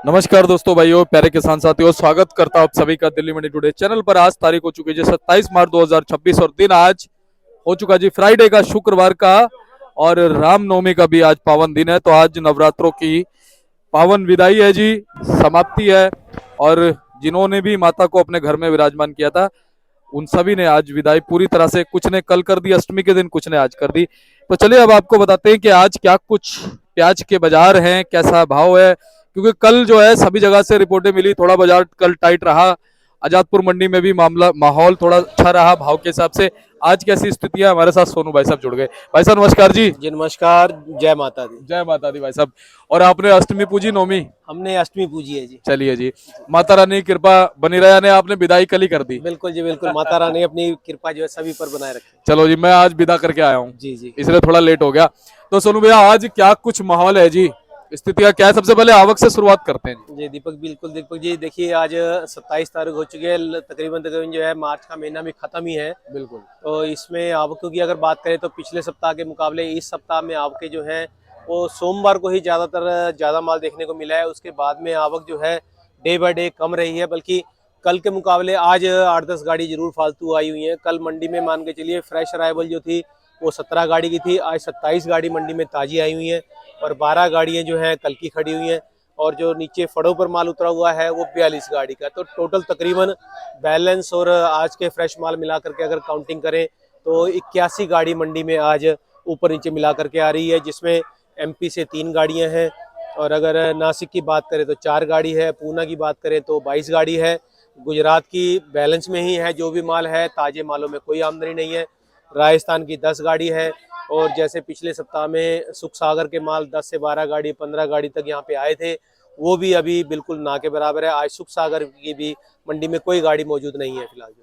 नमस्कार दोस्तों, भाइयों, प्यारे किसान साथियों, स्वागत करता हूं आप सभी का दिल्ली मंडी टुडे चैनल पर। आज तारीख हो चुकी है जी 27 मार्च 2026 और दिन आज हो चुका जी फ्राइडे का, शुक्रवार का, और रामनवमी का भी आज पावन दिन है। तो आज नवरात्रों की पावन विदाई है जी, समाप्ति है। और जिन्होंने भी माता को अपने घर में विराजमान किया था उन सभी ने आज विदाई पूरी तरह से, कुछ ने कल कर दी अष्टमी के दिन, कुछ ने आज कर दी। तो चलिए अब आपको बताते हैं कि आज क्या कुछ प्याज के बाजार हैं, कैसा भाव है। क्योंकि कल जो है सभी जगह से रिपोर्टें मिली, थोड़ा बाजार कल टाइट रहा। आजादपुर मंडी में भी माहौल थोड़ा अच्छा रहा भाव के हिसाब से। आज कैसी स्थिति है, हमारे साथ सोनू भाई साहब जुड़ गए। भाई साहब नमस्कार जी। जी नमस्कार। जय माता दी। जय माता दी भाई साहब। और आपने अष्टमी पूजी, नवमी? हमने अष्टमी पूजी है जी। चलिए जी, माता रानी की कृपा बनी रहे ने, आपने विदाई कल ही कर दी। बिल्कुल जी बिल्कुल, माता रानी अपनी कृपा जो है सभी पर बनाए रखे। चलो जी, मैं आज विदा करके आया हूँ, जी जी। इसलिए थोड़ा लेट हो गया। तो सोनू भैया आज क्या कुछ माहौल है जी, स्थिति क्या है? सबसे पहले आवक से शुरुआत करते हैं जी दीपक, बिल्कुल दीपक जी, देखिए आज 27 तारीख हो चुकी है, तकरीबन जो है मार्च का महीना भी खत्म ही है। बिल्कुल। तो इसमें आवकों की अगर बात करें तो पिछले सप्ताह के मुकाबले इस सप्ताह में आवकें जो है वो सोमवार को ही ज़्यादा माल देखने को मिला है। उसके बाद में आवक जो है डे बाय डे कम रही है, बल्कि कल के मुकाबले आज 8-10 गाड़ी जरूर फालतू आई हुई हैं। कल मंडी में मान के चलिए फ्रेश अराइवल जो थी वो 17 गाड़ी की थी, आज 27 गाड़ी मंडी में ताजी आई हुई हैं और 12 गाड़ियां जो हैं कल की खड़ी हुई हैं। और जो नीचे फड़ों पर माल उतरा हुआ है वो 42 गाड़ी का। तो टोटल तकरीबन बैलेंस और आज के फ्रेश माल मिला करके अगर काउंटिंग करें तो 81 गाड़ी मंडी में आज ऊपर नीचे मिला करके आ रही है, जिसमें एमपी से 3 गाड़ियां हैं। और अगर नासिक की बात करें तो 4 गाड़ी है, पूना की बात करें तो 22 गाड़ी है। गुजरात की बैलेंस में ही है, जो भी माल है ताजे मालों में कोई आमदनी नहीं है। राजस्थान की 10 गाड़ी है। और जैसे पिछले सप्ताह में सुख सागर के माल 10 से 12 गाड़ी 15 गाड़ी तक यहाँ पे आए थे, वो भी अभी बिल्कुल ना के बराबर है। आज सुख सागर की भी मंडी में कोई गाड़ी मौजूद नहीं है फिलहाल।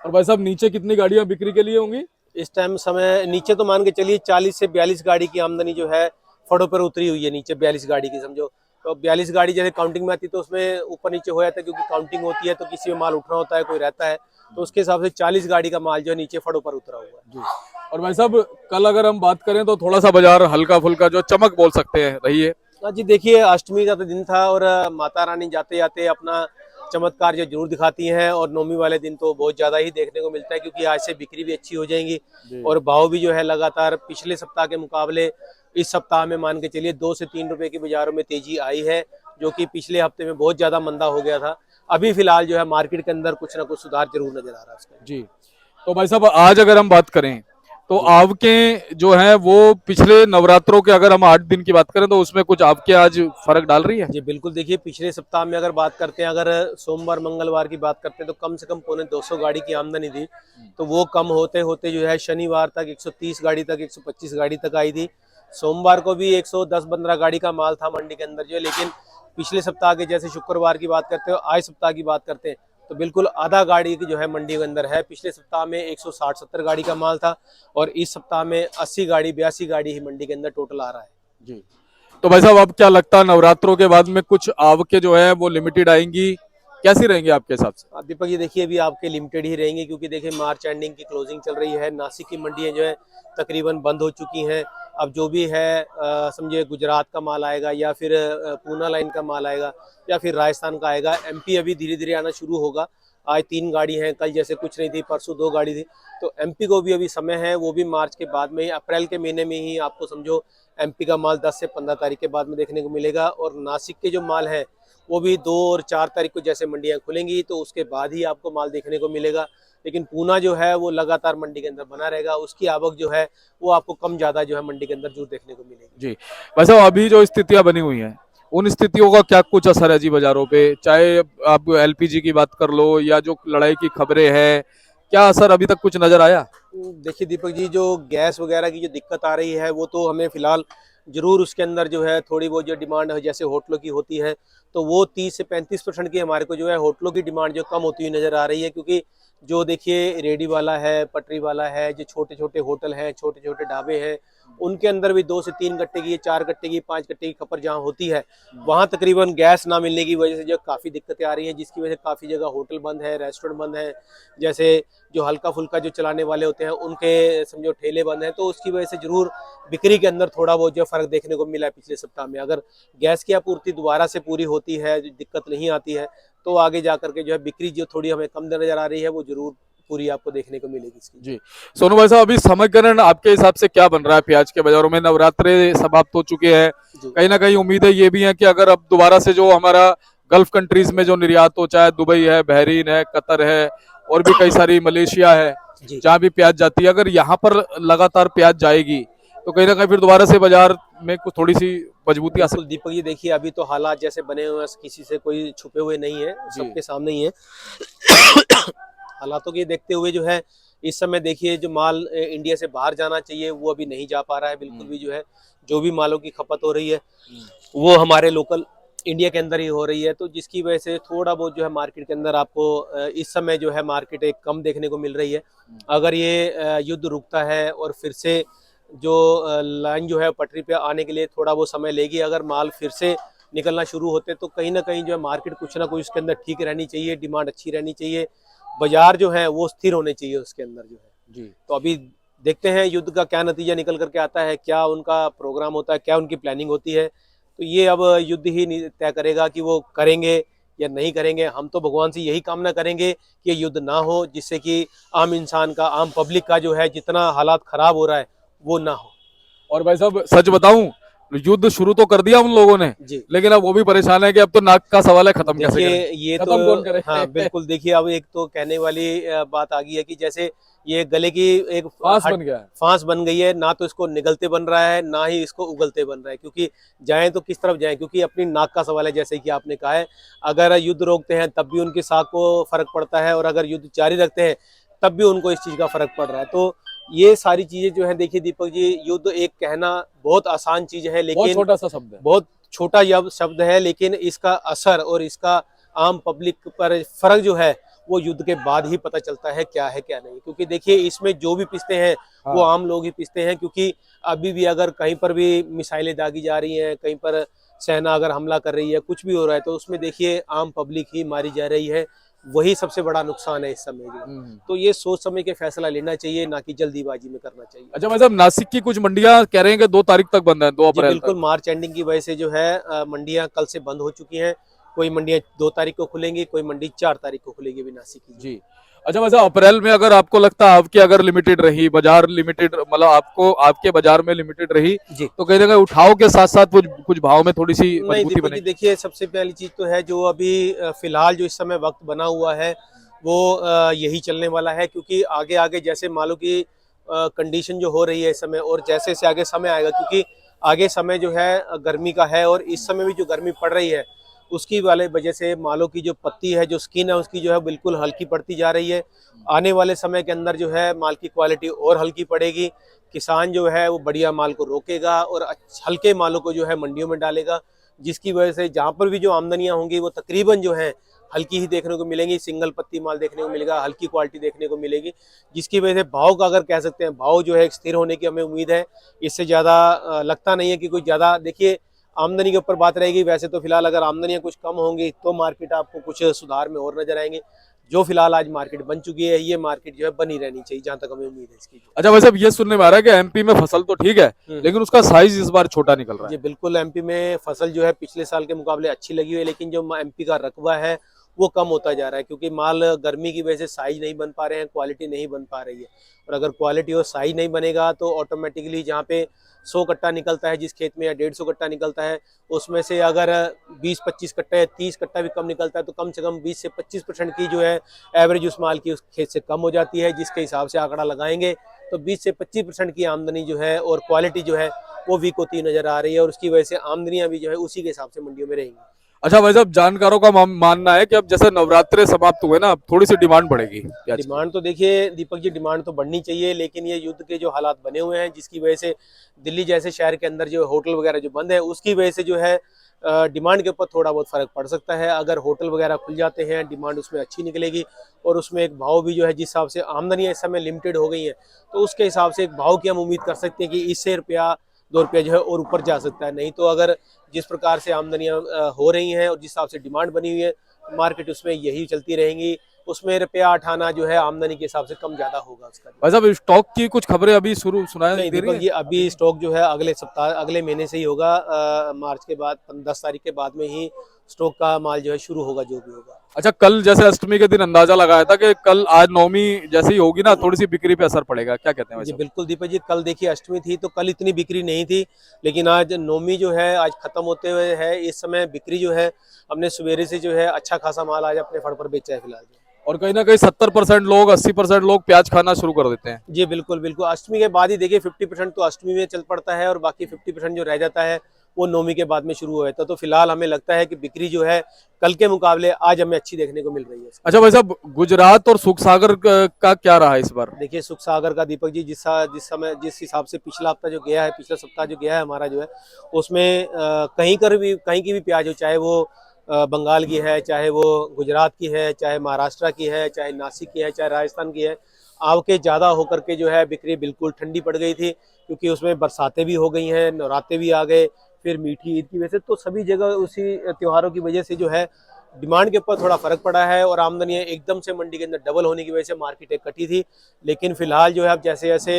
और भाई साहब नीचे कितनी गाड़ियां बिक्री के लिए होंगी इस टाइम समय नीचे तो मान के चलिए 40 से 42 गाड़ी की आमदनी जो है फड़ों पर उतरी हुई है। नीचे 42 गाड़ी की समझो, तो 42 गाड़ी जैसे काउंटिंग में आती तो उसमें ऊपर नीचे हो जाता है, क्योंकि काउंटिंग होती है तो किसी में माल उठना होता है, कोई रहता है, तो उसके हिसाब से 40 गाड़ी का माल जो है नीचे फड़ों पर उतरा हुआ है। और भाई साहब कल अगर हम बात करें तो थोड़ा सा बाजार हल्का फुल्का जो चमक बोल सकते हैं रही है। हाँ जी, देखिए अष्टमी का तो दिन था और माता रानी जाते जाते अपना चमत्कार जो जरूर दिखाती हैं। और नवमी वाले दिन तो बहुत ज्यादा ही देखने को मिलता है, क्योंकि आज से बिक्री भी अच्छी हो जाएंगी और भाव भी जो है लगातार पिछले सप्ताह के मुकाबले इस सप्ताह में मान के चलिए 2 से 3 रुपए की बाजारों में तेजी आई है, जो कि पिछले हफ्ते में बहुत ज्यादा मंदा हो गया था। अभी फिलहाल जो है मार्केट के अंदर कुछ ना कुछ सुधार जरूर नजर आ रहा है उसका। जी। तो भाई साहब आज अगर हम बात करें तो जी आपके जो है वो पिछले नवरात्रों के, अगर हम 8 दिन की बात करें तो उसमें कुछ आपके आज फर्क डाल रही है? जी बिल्कुल, देखिए पिछले सप्ताह में अगर बात करते हैं, अगर सोमवार मंगलवार की बात करते हैं तो कम से कम पौने 200 गाड़ी की आमदनी थी। तो वो कम होते होते जो है शनिवार तक 130 गाड़ी तक 125 गाड़ी तक आई थी। सोमवार को भी 110-15 गाड़ी का माल था मंडी के अंदर जो है। लेकिन पिछले सप्ताह के जैसे शुक्रवार की बात करते हो, आज सप्ताह की बात करते हैं तो बिल्कुल आधा गाड़ी की जो है मंडी के अंदर है। पिछले सप्ताह में 160-70 गाड़ी का माल था और इस सप्ताह में 80 गाड़ी 82 गाड़ी ही मंडी के अंदर टोटल आ रहा है। जी। तो भाई साहब अब क्या लगता है नवरात्रों के बाद में कुछ आवके जो है वो लिमिटेड आएंगी, कैसी रहेंगी आपके हिसाब से? दीपक ये देखिए अभी आपके लिमिटेड ही रहेंगे, क्योंकि देखिए मार्च एंडिंग की क्लोजिंग चल रही है। नासिक की मंडियां जो है तकरीबन बंद हो चुकी हैं। अब जो भी है समझिए गुजरात का माल आएगा या फिर पूना लाइन का माल आएगा या फिर राजस्थान का आएगा। एमपी अभी धीरे धीरे आना शुरू होगा। आज 3 गाड़ी हैं, कल जैसे कुछ नहीं थी, परसों 2 गाड़ी थी। तो एमपी को भी अभी समय है, वो भी मार्च के बाद में ही, अप्रैल के महीने में ही आपको समझो एमपी का माल 10 से 15 तारीख के बाद में देखने को मिलेगा। और नासिक के जो माल है वो भी 2 और 4 तारीख को जैसे मंडियां खुलेंगी तो उसके बाद ही आपको माल देखने को मिलेगा। लेकिन पूना जो है वो लगातार मंडी के अंदर बना रहेगा। उसकी आवक जो है वो आपको कम ज्यादा जो है मंडी के अंदर जरूर देखने को मिलेगी। जी। वैसे अभी जो स्थितियां बनी हुई हैं उन स्थितियों का क्या कुछ असर है जी बाजारों पे? चाहे आप एलपीजी की बात कर लो या जो लड़ाई की खबरें हैं, क्या असर अभी तक कुछ नजर आया? देखिए दीपक जी, जो गैस वगैरह की जो दिक्कत आ रही है वो तो हमें फिलहाल जरूर उसके अंदर जो है थोड़ी बहुत जो डिमांड है जैसे होटलों की होती है, तो वो 30 से 35% की हमारे को जो है होटलों की डिमांड जो कम होती हुई नजर आ रही है। क्योंकि जो देखिए रेडी वाला है, पटरी वाला है, जो छोटे छोटे होटल हैं, छोटे छोटे ढाबे हैं, उनके अंदर भी 2 से 3 गट्टे की, 4 गट्टे की, 5 गट्टे की खपत जहाँ होती है, वहाँ तकरीबन गैस ना मिलने की वजह से जो काफ़ी दिक्कतें आ रही हैं, जिसकी वजह से काफ़ी जगह होटल बंद है, रेस्टोरेंट बंद है। जैसे जो हल्का फुल्का जो चलाने वाले होते हैं उनके समझो ठेले बंद हैं, तो उसकी वजह से जरूर बिक्री के अंदर थोड़ा बहुत जो फर्क देखने को मिला है पिछले सप्ताह में। अगर गैस की आपूर्ति दोबारा से पूरी होती है, दिक्कत नहीं आती है, तो आगे जा करके जो है बिक्री जो थोड़ी हमें कम नजर आ रही है वो जरूर पूरी आपको देखने को मिलेगी इसकी। जी। सोनू भाई साहब, अभी समीकरण आपके हिसाब से क्या बन रहा है प्याज के बाजारों में? नवरात्रे समाप्त हो चुके हैं, जी कहीं ना कहीं उम्मीदें ये भी हैं कि अगर अब दोबारा से जो हमारा गल्फ कंट्रीज में जो निर्यात हो, चाहे दुबई है, बहरीन है, कतर है, और भी कई सारी, मलेशिया है, जी जहाँ भी प्याज जाती है, अगर यहाँ पर लगातार प्याज जाएगी तो कहीं ना कहीं फिर दोबारा से बाजार में कुछ थोड़ी सी मजबूती आ बिल्कुल दीपक जी, देखिए अभी तो हालात जैसे बने हुए हैं, किसी से कोई छुपे हुए नहीं है, जी। सबके सामने ही है। हालातों के देखते हुए जो है इस समय देखिए जो माल इंडिया से बाहर जाना चाहिए वो अभी नहीं जा पा रहा है बिल्कुल भी। जो है जो भी मालों की खपत हो रही है वो हमारे लोकल इंडिया के अंदर ही हो रही है, तो जिसकी वजह से थोड़ा बहुत जो है मार्केट के अंदर आपको इस समय जो है मार्केट एक कम देखने को मिल रही है। अगर ये युद्ध रुकता है और फिर से जो लाइन जो है पटरी पे आने के लिए थोड़ा वो समय लेगी, अगर माल फिर से निकलना शुरू होते तो कहीं ना कहीं जो है मार्केट कुछ ना कुछ उसके अंदर ठीक रहनी चाहिए, डिमांड अच्छी रहनी चाहिए, बाजार जो है वो स्थिर होने चाहिए उसके अंदर जो है। जी। तो अभी देखते हैं युद्ध का क्या नतीजा निकल करके आता है, क्या उनका प्रोग्राम होता है, क्या उनकी प्लानिंग होती है, तो ये अब युद्ध ही तय करेगा कि वो करेंगे या नहीं करेंगे। हम तो भगवान से यही कामना करेंगे कि ये युद्ध ना हो, जिससे कि आम इंसान का, आम पब्लिक का जो है जितना हालात खराब हो रहा है वो ना हो। और भाई साहब, सच बताऊं, युद्ध शुरू तो कर दिया उन लोगों ने, जी लेकिन अब वो भी परेशान है कि अब तो नाक का सवाल है, खत्म कैसे देखिए करें? ये खत्म कौन करे? हाँ बिल्कुल, देखिए अब एक तो कहने वाली बात आ गई है कि जैसे ये गले की एक फांस बन गया है। फांस बन गई है, ना तो इसको निगलते बन रहा है ना ही इसको उगलते बन रहा है, क्योंकि जाएं तो किस तरफ जाएं, क्योंकि अपनी नाक का सवाल है। जैसे कि आपने कहा है, अगर युद्ध रोकते हैं तब भी उनकी साख को फर्क पड़ता है, और अगर युद्ध जारी रखते हैं तब भी उनको इस चीज का फर्क पड़ रहा है। तो ये सारी चीजें जो है, देखिए दीपक जी, युद्ध एक कहना बहुत आसान चीज है, बहुत लेकिन छोटा सा शब्द है। बहुत छोटा शब्द है, लेकिन इसका असर और इसका आम पब्लिक पर फर्क जो है वो युद्ध के बाद ही पता चलता है क्या है क्या नहीं। क्योंकि देखिए इसमें जो भी पिसते हैं वो हाँ। आम लोग ही पिसते हैं, क्योंकि अभी भी अगर कहीं पर भी मिसाइलें दागी जा रही हैं, कहीं पर सेना अगर हमला कर रही है, कुछ भी हो रहा है, तो उसमें देखिए आम पब्लिक ही मारी जा रही है। वही सबसे बड़ा नुकसान है इस समय जो है। तो ये सोच समझ के फैसला लेना चाहिए, ना कि जल्दीबाजी में करना चाहिए। अच्छा भाई साहब, नासिक की कुछ मंडियां कह रहे हैं कि 2 तारीख तक बंद है, 2 जी अप्रैल बिल्कुल, तक। मार्च एंडिंग की वजह से जो है मंडियां कल से बंद हो चुकी हैं। कोई मंडियां 2 तारीख को खुलेंगी, कोई मंडी 4 तारीख को खुलेगी भी नासिक की। जी। अच्छा वैसे अप्रैल में अगर आपको लगता है आपकी अगर लिमिटेड रही, बाजार लिमिटेड, मतलब आपको आपके बाजार में लिमिटेड रही, जी तो कहीं ना कहीं उठाव के साथ साथ कुछ कुछ भाव में थोड़ी सी नहीं मजबूती दीपक जी, बनेगी? देखिए सबसे पहली चीज तो है जो अभी फिलहाल जो इस समय वक्त बना हुआ है वो यही चलने वाला है, क्योंकि आगे आगे जैसे मालों की कंडीशन जो हो रही है इस समय, और जैसे से आगे समय आएगा, क्योंकि आगे समय जो है गर्मी का है, और इस समय भी जो गर्मी पड़ रही है उसकी वाले वजह से मालों की जो पत्ती है, जो स्किन है, उसकी जो है बिल्कुल हल्की पड़ती जा रही है। आने वाले समय के अंदर जो है माल की क्वालिटी और हल्की पड़ेगी। किसान जो है वो बढ़िया माल को रोकेगा और हल्के मालों को जो है मंडियों में डालेगा, जिसकी वजह से जहाँ पर भी जो आमदनियां होंगी वो तकरीबन जो है हल्की ही देखने को मिलेंगी। सिंगल पत्ती माल देखने को मिलेगा, हल्की क्वालिटी देखने को मिलेगी, जिसकी वजह से भाव का अगर कह सकते हैं, भाव जो है स्थिर होने की हमें उम्मीद है। इससे ज़्यादा लगता नहीं है कि कुछ ज़्यादा, देखिए आमदनी के ऊपर बात रहेगी। वैसे तो फिलहाल अगर आमदनियां कुछ कम होंगी तो मार्केट आपको कुछ सुधार में और नजर आएंगे। जो फिलहाल आज मार्केट बन चुकी है, ये मार्केट जो है बनी रहनी चाहिए, जहां तक हमें उम्मीद है इसकी। अच्छा वैसे अब ये सुनने में आ रहा है कि एमपी में फसल तो ठीक है, लेकिन उसका साइज इस बार छोटा निकल रहा जी है। बिल्कुल, एमपी में फसल जो है पिछले साल के मुकाबले अच्छी लगी हुई है, लेकिन जो एमपी का रकबा है वो कम होता जा रहा है, क्योंकि माल गर्मी की वजह से साइज नहीं बन पा रहे हैं, क्वालिटी नहीं बन पा रही है। और अगर क्वालिटी और साइज नहीं बनेगा तो ऑटोमेटिकली जहाँ पे 100 कट्टा निकलता है जिस खेत में, या 150 कट्टा निकलता है, उसमें से अगर 20-25 कट्टा या 30 कट्टा भी कम निकलता है, तो कम से कम 20 से 25% की जो है एवरेज उस माल की उस खेत से कम हो जाती है। जिसके हिसाब से आंकड़ा लगाएंगे तो 20 से 25% की आमदनी जो है और क्वालिटी जो है वो वीक होती नजर आ रही है, और उसकी वजह से आमदनियां भी जो है उसी के हिसाब से मंडियों में रहेंगी। अच्छा वैसे अब जानकारों का मानना है कि अब जैसे नवरात्रे समाप्त हुए ना, अब थोड़ी सी डिमांड बढ़ेगी प्याज की। डिमांड तो देखिए दीपक जी, डिमांड तो बढ़नी चाहिए, लेकिन ये युद्ध के जो हालात बने हुए हैं, जिसकी वजह से दिल्ली जैसे शहर के अंदर जो होटल वगैरह जो बंद है, उसकी वजह से जो है डिमांड के ऊपर थोड़ा बहुत फर्क पड़ सकता है। अगर होटल वगैरह खुल जाते हैं, डिमांड उसमें अच्छी निकलेगी और उसमें एक भाव भी जो है, जिस हिसाब से आमदनी इस समय लिमिटेड हो गई है, तो उसके हिसाब से एक भाव की हम उम्मीद कर सकते हैं कि इससे रुपया 2 रुपया जो है और ऊपर जा सकता है। नहीं तो अगर जिस प्रकार से आमदनियाँ हो रही हैं और जिस हिसाब से डिमांड बनी हुई है, मार्केट उसमें यही चलती रहेंगी। उसमें रुपया उठाना जो है आमदनी के हिसाब से कम ज्यादा होगा उसका। भाई साहब स्टॉक की कुछ खबरें अभी शुरू सुनाई नहीं दे रही दीपक है? जी, अभी स्टॉक जो है अगले सप्ताह, अगले महीने से ही होगा। मार्च के बाद 10 तारीख के बाद में ही स्टॉक का माल जो है शुरू होगा, जो भी होगा। अच्छा, कल जैसे अष्टमी के दिन अंदाजा लगाया था कि कल आज नवमी जैसे ही होगी ना, थोड़ी सी बिक्री पे असर पड़ेगा, क्या कहते हैं भाई जी साहब? बिल्कुल दीपक जी, कल देखिए अष्टमी थी तो कल इतनी बिक्री नहीं थी, लेकिन आज नवमी जो है आज खत्म होते हुए है। इस समय बिक्री जो है, हमने सवेरे से जो है अच्छा खासा माल आज अपने फड़ पर बेचा है फिलहाल। और कहीं ना कहीं 70% लोग 80% लोग प्याज खाना शुरू कर देते हैं। जी बिल्कुल बिल्कुल, अष्टमी के बाद ही देखिए 50% तो अष्टमी में चल पड़ता है और बाकी 50% जो रह जाता है वो नवमी के बाद में शुरू हो जाता है। तो फिलहाल हमें लगता है कि बिक्री जो है कल के मुकाबले आज हमें अच्छी देखने को मिल रही है। अच्छा भाई साहब, गुजरात और सुख सागर का क्या रहा इस बार? देखिए सुख सागर का दीपक जी, जिस हिसाब से पिछला हफ्ता जो गया है, पिछला सप्ताह जो गया है हमारा जो है, उसमें कहीं की भी प्याज हो, चाहे वो बंगाल की है, चाहे वो गुजरात की है, चाहे महाराष्ट्र की है, चाहे नासिक की है, चाहे राजस्थान की है, आवके ज़्यादा होकर के जो है बिक्री बिल्कुल ठंडी पड़ गई थी, क्योंकि उसमें बरसातें भी हो गई हैं, नवरात्रे भी आ गए, फिर मीठी ईद की वजह से, तो सभी जगह उसी त्योहारों की वजह से जो है डिमांड के ऊपर थोड़ा फर्क पड़ा है और आमदनियां एकदम से मंडी के अंदर डबल होने की वजह से मार्केट एक कटी थी। लेकिन फिलहाल जो है अब जैसे जैसे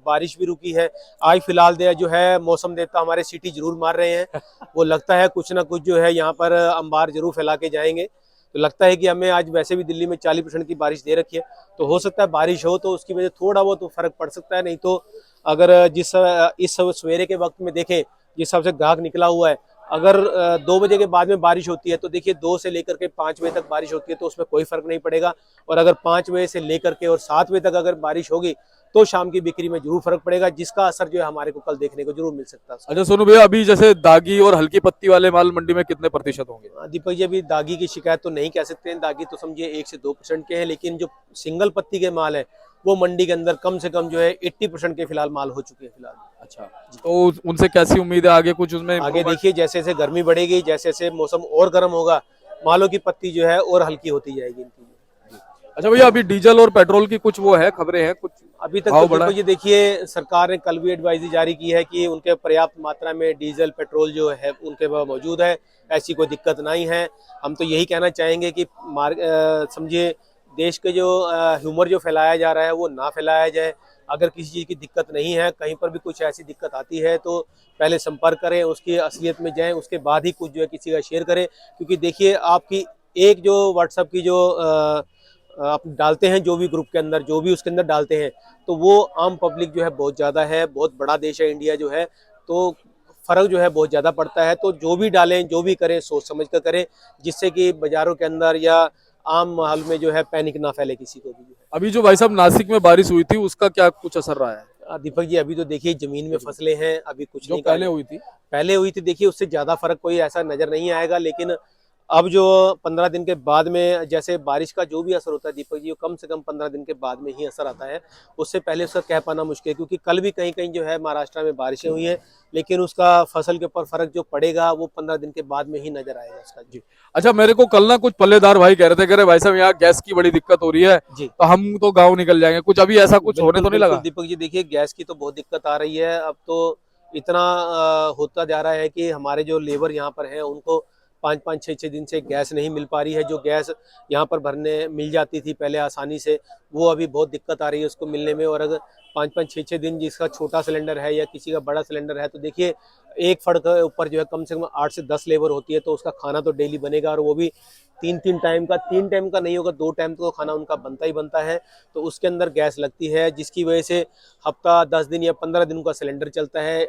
बारिश भी रुकी है, आज फिलहाल जो है मौसम देवता हमारे सीटी जरूर मार रहे हैं। वो लगता है कुछ ना कुछ जो है यहाँ पर अंबार जरूर फैला के जाएंगे। तो लगता है कि हमें आज वैसे भी दिल्ली में 40% की बारिश दे रखी है, तो हो सकता है बारिश हो तो उसकी वजह थोड़ा बहुत तो फर्क पड़ सकता है। नहीं तो अगर इस सवेरे के वक्त में देखें, जिस हिसाब से ग्राहक निकला हुआ है, अगर 2 बजे के बाद में बारिश होती है तो देखिए 2 से लेकर के 5 बजे तक बारिश होती है, तो उसमें कोई फर्क नहीं पड़ेगा। और अगर 5 बजे से लेकर के और 7 बजे तक अगर बारिश होगी तो शाम की बिक्री में जरूर फर्क पड़ेगा, जिसका असर जो है हमारे को कल देखने को जरूर मिल सकता है। अच्छा सोनू भैया, अभी जैसे दागी और हल्की पत्ती वाले माल मंडी में कितने प्रतिशत होंगे? दीपक जी, अभी दागी की शिकायत तो नहीं कह सकते हैं, दागी तो समझिए 1 से 2% के हैं, लेकिन जो सिंगल पत्ती के माल है वो मंडी के अंदर कम से कम जो है 80% के फिलहाल माल हो चुके हैं फिलहाल। अच्छा, तो उनसे कैसी उम्मीद है आगे कुछ उसमें आगे improvement? देखिए जैसे जैसे गर्मी बढ़ेगी, जैसे जैसे मौसम और गर्म होगा, मालों की पत्ती जो है और हल्की होती जाएगी इनकी। अच्छा भैया, अभी डीजल और पेट्रोल की कुछ वो है खबरें हैं कुछ? अभी तक भाव तो बढ़ा देखो ये देखिए, सरकार ने कल भी एडवाइजरी जारी की है कि उनके पर्याप्त मात्रा में डीजल पेट्रोल जो है उनके पास मौजूद है, ऐसी कोई दिक्कत नहीं है। हम तो यही कहना चाहेंगे कि समझिए देश के जो ह्यूमर जो फैलाया जा रहा है वो ना फैलाया जाए। अगर किसी चीज़ की दिक्कत नहीं है, कहीं पर भी कुछ ऐसी दिक्कत आती है तो पहले संपर्क करें, उसकी असलियत में जाएं, उसके बाद ही कुछ जो है किसी का शेयर करें। क्योंकि देखिए आपकी एक जो व्हाट्सएप की जो आप डालते हैं, जो भी ग्रुप के अंदर जो भी उसके अंदर डालते हैं, तो वो आम पब्लिक जो है बहुत ज़्यादा है, बहुत बड़ा देश है इंडिया जो है, तो फ़र्क जो है बहुत ज़्यादा पड़ता है। तो जो भी डालें, जो भी करें, सोच समझ कर करें, जिससे कि बाज़ारों के अंदर या आम माहौल में जो है पैनिक ना फैले किसी को भी। अभी जो भाई साहब नासिक में बारिश हुई थी उसका क्या कुछ असर रहा है? दीपक जी, अभी तो देखिए ज़मीन में फसलें हैं, अभी कुछ जो नहीं पहले कहा। हुई थी? पहले हुई थी देखिए, उससे ज़्यादा फर्क कोई ऐसा नज़र नहीं आएगा, लेकिन अब जो 15 दिन के बाद में जैसे बारिश का जो भी असर होता है दीपक जी, वो कम से कम 15 दिन के बाद में ही असर आता है। उससे पहले उसका कह पाना मुश्किल है, क्योंकि कल भी कहीं कहीं जो है महाराष्ट्र में बारिशें हुई हैं, लेकिन उसका फसल के ऊपर फर्क जो पड़ेगा वो 15 दिन के बाद में ही नजर आएगा उसका जी। अच्छा, मेरे को कल ना कुछ पल्लेदार भाई कह रहे थे, कह रहे भाई साहब यहाँ गैस की बड़ी दिक्कत हो रही है, जी तो हम तो गाँव निकल जाएंगे। कुछ अभी ऐसा कुछ होने तो नहीं बिल्कुल लगा? दीपक जी, देखिए गैस की तो बहुत दिक्कत आ रही है। अब तो इतना होता जा रहा है कि हमारे जो लेबर यहाँ पर हैं उनको 5-5 6-6 दिन से गैस नहीं मिल पा रही है। जो गैस यहाँ पर भरने मिल जाती थी पहले आसानी से, वो अभी बहुत दिक्कत आ रही है उसको मिलने में। और अगर 5-5 6-6 दिन जिसका छोटा सिलेंडर है या किसी का बड़ा सिलेंडर है, तो देखिए एक फड़ के ऊपर जो है कम से कम 8 से 10 लेबर होती है, तो उसका खाना तो डेली बनेगा, और वो भी 3 टाइम का नहीं होगा, 2 टाइम तो खाना उनका बनता ही बनता है। तो उसके अंदर गैस लगती है, जिसकी वजह से हफ्ता 10 दिन या 15 दिन का सिलेंडर चलता है।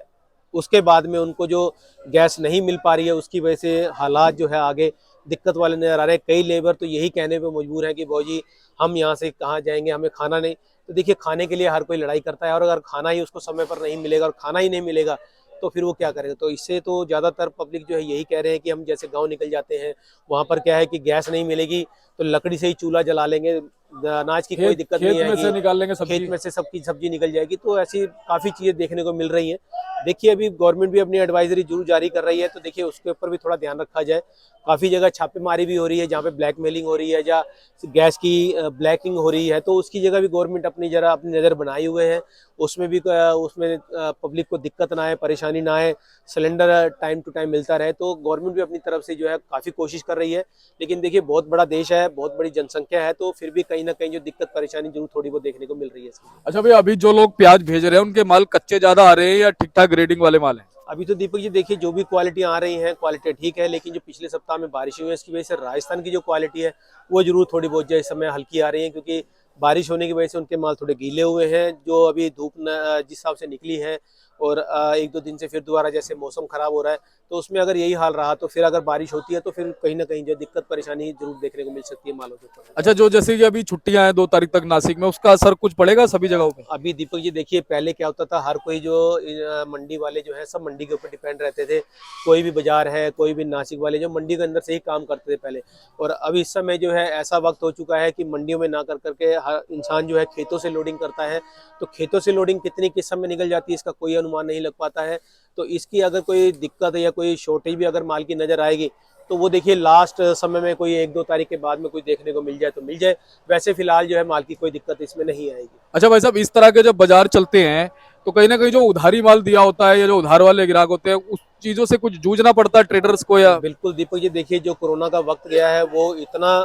उसके बाद में उनको जो गैस नहीं मिल पा रही है, उसकी वजह से हालात जो है आगे दिक्कत वाले नजर आ रहे हैं। कई लेबर तो यही कहने पे मजबूर हैं कि भौजी हम यहाँ से कहाँ जाएंगे, हमें खाना नहीं। तो देखिए खाने के लिए हर कोई लड़ाई करता है, और अगर खाना ही उसको समय पर नहीं मिलेगा और खाना ही नहीं मिलेगा तो फिर वो क्या करेगा। तो इससे तो ज़्यादातर पब्लिक जो है यही कह रहे हैं कि हम जैसे गांव निकल जाते हैं, वहाँ पर क्या है कि गैस नहीं मिलेगी तो लकड़ी से ही चूल्हा जला लेंगे, अनाज की कोई दिक्कत नहीं खेत में से आएगी, निकाल लेंगे खेत सब्जी। में से सबकी सब्जी निकल जाएगी। तो ऐसी काफी चीजें देखने को मिल रही हैं। देखिए अभी गवर्नमेंट भी अपनी एडवाइजरी जरूर जारी कर रही है, तो देखिए उसके ऊपर भी थोड़ा ध्यान रखा जाए। काफी जगह छापेमारी भी हो रही है जहाँ पे ब्लैकमेलिंग हो रही है या गैस की ब्लैकिंग हो रही है, तो उसकी जगह भी गवर्नमेंट अपनी नज़र बनाए हुए है। उसमें भी उसमें पब्लिक को दिक्कत ना आए, परेशानी ना आए, सिलेंडर टाइम टू टाइम मिलता रहे। तो गवर्नमेंट भी अपनी तरफ से जो है काफ़ी कोशिश कर रही है। लेकिन देखिए बहुत बड़ा देश है, बहुत बड़ी जनसंख्या है, तो फिर भी कहीं ना कहीं जो दिक्कत परेशानी जरूर थोड़ी बहुत देखने को मिल रही है इसकी। अच्छा भैया, अभी जो लोग प्याज भेज रहे हैं उनके माल कच्चे ज्यादा आ रहे हैं या ठीक ठाक ग्रेडिंग वाले माल हैं? अभी तो दीपक जी देखिए जो भी क्वालिटी आ रही हैं क्वालिटी ठीक है, लेकिन जो पिछले सप्ताह में बारिश हुई है इसकी वजह से राजस्थान की जो क्वालिटी है वो जरूर थोड़ी बहुत जो इस समय हल्की आ रही है, क्योंकि बारिश होने की वजह से उनके माल थोड़े गीले हुए हैं। जो अभी धूप जिस हिसाब से निकली है और एक दो दिन से फिर दोबारा जैसे मौसम खराब हो रहा है, तो उसमें अगर यही हाल रहा तो फिर अगर बारिश होती है तो फिर कहीं ना कहीं जो दिक्कत परेशानी जरूर देखने को मिल सकती है मालों के ऊपर। अच्छा, जो जैसे कि अभी छुट्टियां हैं 2 तारीख तक नासिक में, उसका असर कुछ पड़ेगा सभी जगहों पे? अभी दीपक जी देखिए पहले क्या होता था, हर कोई जो मंडी वाले जो है सब मंडी के ऊपर डिपेंड रहते थे। कोई भी बाजार है, कोई भी नासिक वाले जो मंडी के अंदर से ही काम करते थे पहले। और अब इस समय जो है ऐसा वक्त हो चुका है कि मंडियों में ना कर करके हर इंसान जो है खेतों से लोडिंग करता है। तो खेतों से लोडिंग कितनी किस समय निकल जाती है इसका कोई अनुमान नहीं लग पाता है। तो इसकी अगर कोई दिक्कत या कोई शॉर्टेज भी अगर माल की नजर आएगी तो वो देखिए लास्ट समय में कोई 1-2 तारीख के बाद में कोई देखने को मिल जाए तो मिल जाए। वैसे फिलहाल जो है माल की कोई दिक्कत इसमें नहीं आएगी। अच्छा भाई साहब, इस तरह के जब बाजार चलते हैं तो कहीं ना कहीं जो उधारी माल दिया होता है या जो उधार वाले ग्राहक होते हैं उस चीजों से कुछ जूझना पड़ता है ट्रेडर्स को या? बिल्कुल दीपक जी देखिए जो कोरोना का वक्त गया है वो इतना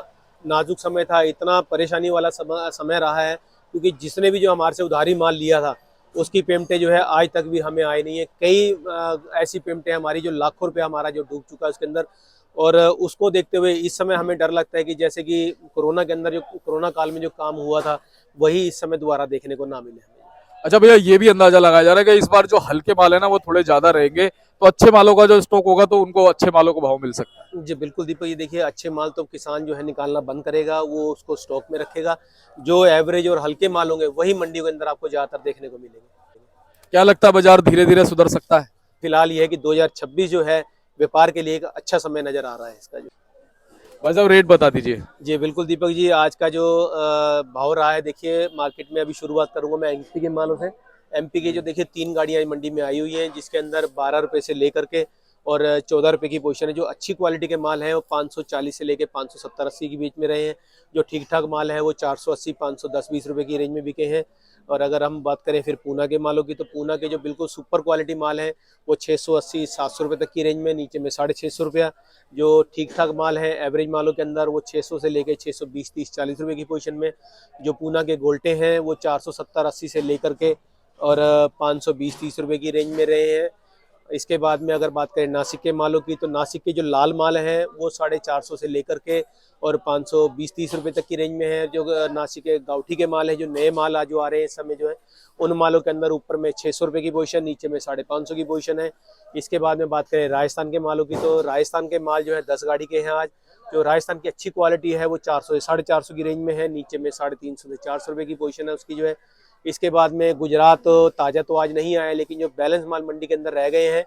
नाजुक समय था, इतना परेशानी वाला समय रहा है, क्योंकि जिसने भी जो हमारे से उधारी माल लिया था उसकी पेमेंटें जो है आज तक भी हमें आई नहीं है। कई ऐसी पेमेंटें हमारी जो लाखों रुपया हमारा जो डूब चुका है उसके अंदर। और उसको देखते हुए इस समय हमें डर लगता है कि जैसे कि कोरोना के अंदर जो कोरोना काल में जो काम हुआ था वही इस समय दोबारा देखने को ना मिले हमें। अच्छा भैया, ये भी अंदाजा लगाया जा रहा है कि इस बार जो हल्के माल है ना वो थोड़े ज्यादा रहेंगे, तो अच्छे मालों का जो स्टॉक होगा तो उनको अच्छे मालों को भाव मिल सकता है। जी बिल्कुल दीपक ये देखिए अच्छे माल तो किसान जो है निकालना बंद करेगा, वो उसको स्टॉक में रखेगा। जो एवरेज और हल्के माल होंगे वही मंडी के अंदर आपको ज्यादातर देखने को मिलेंगे। क्या लगता है बाजार धीरे धीरे सुधर सकता है? फिलहाल ये है कि 2026 जो है व्यापार के लिए एक अच्छा समय नजर आ रहा है इसका। जो भाई साहब रेट बता दीजिए। जी बिल्कुल दीपक जी आज का जो भाव रहा है देखिए मार्केट में, अभी शुरुआत करूंगा मैं एमपी के मालों से। एमपी के जो देखिए 3 गाड़ियां मंडी में आई हुई हैं जिसके अंदर 12 रुपए से लेकर के और 14 रुपए की पोजीशन है। जो अच्छी क्वालिटी के माल हैं वो 540 से लेकर 570-80 के बीच में रहे हैं। जो ठीक ठाक माल है वो 480, 510-20 रुपए की रेंज में बिके हैं। और अगर हम बात करें फिर पूना के मालों की, तो पूना के जो बिल्कुल सुपर क्वालिटी माल है वो 680-700 रुपये तक की रेंज में, नीचे में 650 रुपया। जो ठीक ठाक माल है एवरेज मालों के अंदर वो 600 से लेकर 620, 30, 40 रुपये की पोजीशन में। जो पूना के गोल्टे हैं वो 470-80 से लेकर के और 520-30 रुपये की रेंज में रहे हैं। इसके बाद में अगर बात करें नासिक के मालों की, तो नासिक के जो लाल माल हैं वो 450 से लेकर के और 520-30 रुपये तक की रेंज में है। जो नासिक के गाउठी के माल है, जो नए माल आज जो आ रहे हैं इस समय जो है, उन मालों के अंदर ऊपर में 600 रुपये की पोजीशन, नीचे में 550 की पोजीशन है। इसके बाद में बात करें राजस्थान के मालों की, तो राजस्थान के माल जो है 10 गाड़ी के हैं आज। जो राजस्थान की अच्छी क्वालिटी है वो 400 से 450 की रेंज में है, नीचे में 350 से 400 रुपये की पोजीशन है उसकी जो है। इसके बाद में गुजरात ताज़ा तो आज नहीं आया, लेकिन जो बैलेंस माल मंडी के अंदर रह गए हैं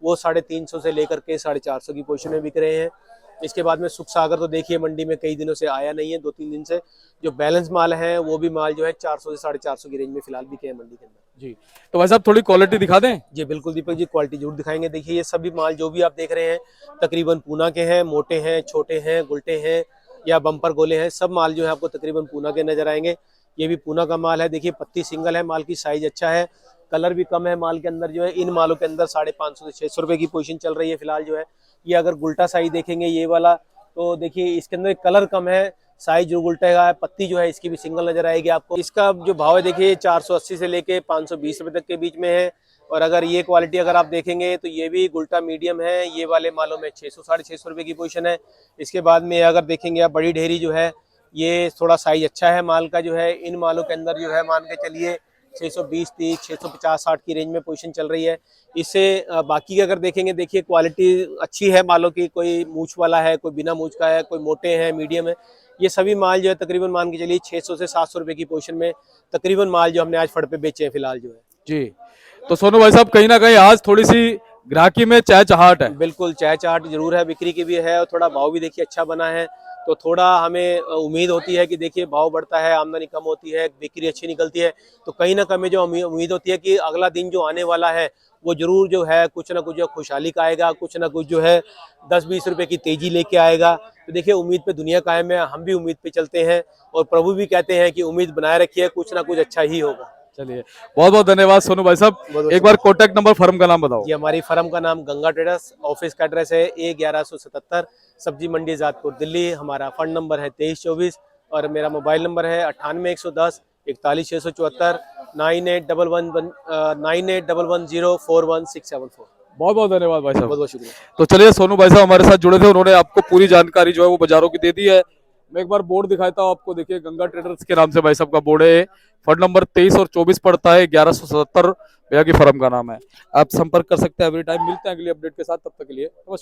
वो 350 से लेकर के 450 की पोजीशन में बिक रहे हैं। इसके बाद में सुख सागर तो देखिए मंडी में कई दिनों से आया नहीं है, 2-3 दिन से। जो बैलेंस माल है वो भी माल जो है 400 से 450 की रेंज में फिलहाल बिके हैं मंडी के अंदर। जी, तो भाई साहब थोड़ी क्वालिटी दिखा दें। जी बिल्कुल दीपक जी क्वालिटी जरूर दिखाएंगे। देखिए ये सभी माल जो भी आप देख रहे हैं तकरीबन पूना के हैं, मोटे हैं, छोटे हैं, गुलटे हैं या बम्पर गोले हैं, सब माल जो है आपको तकरीबन पूना के नजर आएंगे। ये भी पूना का माल है। देखिए पत्ती सिंगल है, माल की साइज अच्छा है, कलर भी कम है माल के अंदर जो है। इन मालों के अंदर 550 से 600 रुपये की पोजीशन चल रही है फिलहाल जो है। ये अगर गुल्टा साइज देखेंगे ये वाला, तो देखिए इसके अंदर कलर कम है, साइज जो उल्टा है, पत्ती जो है इसकी भी सिंगल नजर आएगी आपको। इसका जो भाव है देखिए 480 से लेके 520 रुपए तक के बीच में है। और अगर ये क्वालिटी अगर आप देखेंगे तो ये भी गुल्टा मीडियम है, ये वाले मालों में 600-650 रुपए की पोजीशन है। इसके बाद में अगर देखेंगे आप बड़ी ढेरी जो है ये थोड़ा साइज अच्छा है माल का जो है। इन मालों के अंदर जो है मान के चलिए 620, 30, 650, 60 की रेंज में पोजीशन चल रही है। इससे बाकी के अगर देखेंगे देखिए क्वालिटी अच्छी है मालों की, कोई मूछ वाला है, कोई बिना मूछ का है, कोई मोटे हैं, मीडियम है। ये सभी माल जो है तकरीबन मान के चलिए 600 से 700 रुपए की पोजीशन में तकरीबन माल जो हमने आज फड़ पे बेचे हैं फिलहाल जो है। जी, तो सोनू भाई साहब कहीं ना कहीं आज थोड़ी सी ग्राहकी में चहचहाट है। बिल्कुल चहचहाट जरूर है, बिक्री की भी है और थोड़ा भाव भी देखिए अच्छा बना है। तो थोड़ा हमें उम्मीद होती है कि देखिए भाव बढ़ता है, आमदनी कम होती है, बिक्री अच्छी निकलती है, तो कहीं ना कहीं जो उम्मीद होती है कि अगला दिन जो आने वाला है वो जरूर जो है कुछ ना कुछ जो खुशहाली का आएगा, कुछ ना कुछ जो है 10-20 रुपए की तेजी लेके आएगा। तो देखिए उम्मीद पे दुनिया कायम है, हम भी उम्मीद पे चलते हैं और प्रभु भी कहते हैं कि उम्मीद बनाए रखिए, कुछ ना कुछ अच्छा ही होगा। चलिए, बहुत बहुत धन्यवाद सोनू भाई साहब। बहुत एक बार कॉन्टैक्ट नंबर फर्म का नाम बताओ। जी, हमारी फर्म का नाम गंगा ट्रेडर्स, ऑफिस का एड्रेस है A1177 सब्जी मंडी जातपुर दिल्ली। हमारा फंड नंबर है 2324 और मेरा मोबाइल नंबर है 98 110 41 674 9811041674। बहुत बहुत धन्यवाद भाई साहब। बहुत बहुत शुक्रिया। तो चलिए, सोनू भाई साहब हमारे साथ जुड़े थे, उन्होंने आपको पूरी जानकारी जो है वो बाजारों की दे दी है। मैं एक बार बोर्ड दिखाता हूँ आपको, देखिए गंगा ट्रेडर्स के नाम से भाई साहब का बोर्ड है। फंड नंबर 23 और 24 पड़ता है, 1177 भैया की फर्म का नाम है। आप संपर्क कर सकते हैं एवरी टाइम। मिलते हैं अगली अपडेट के साथ, तब तक के लिए नमस्कार।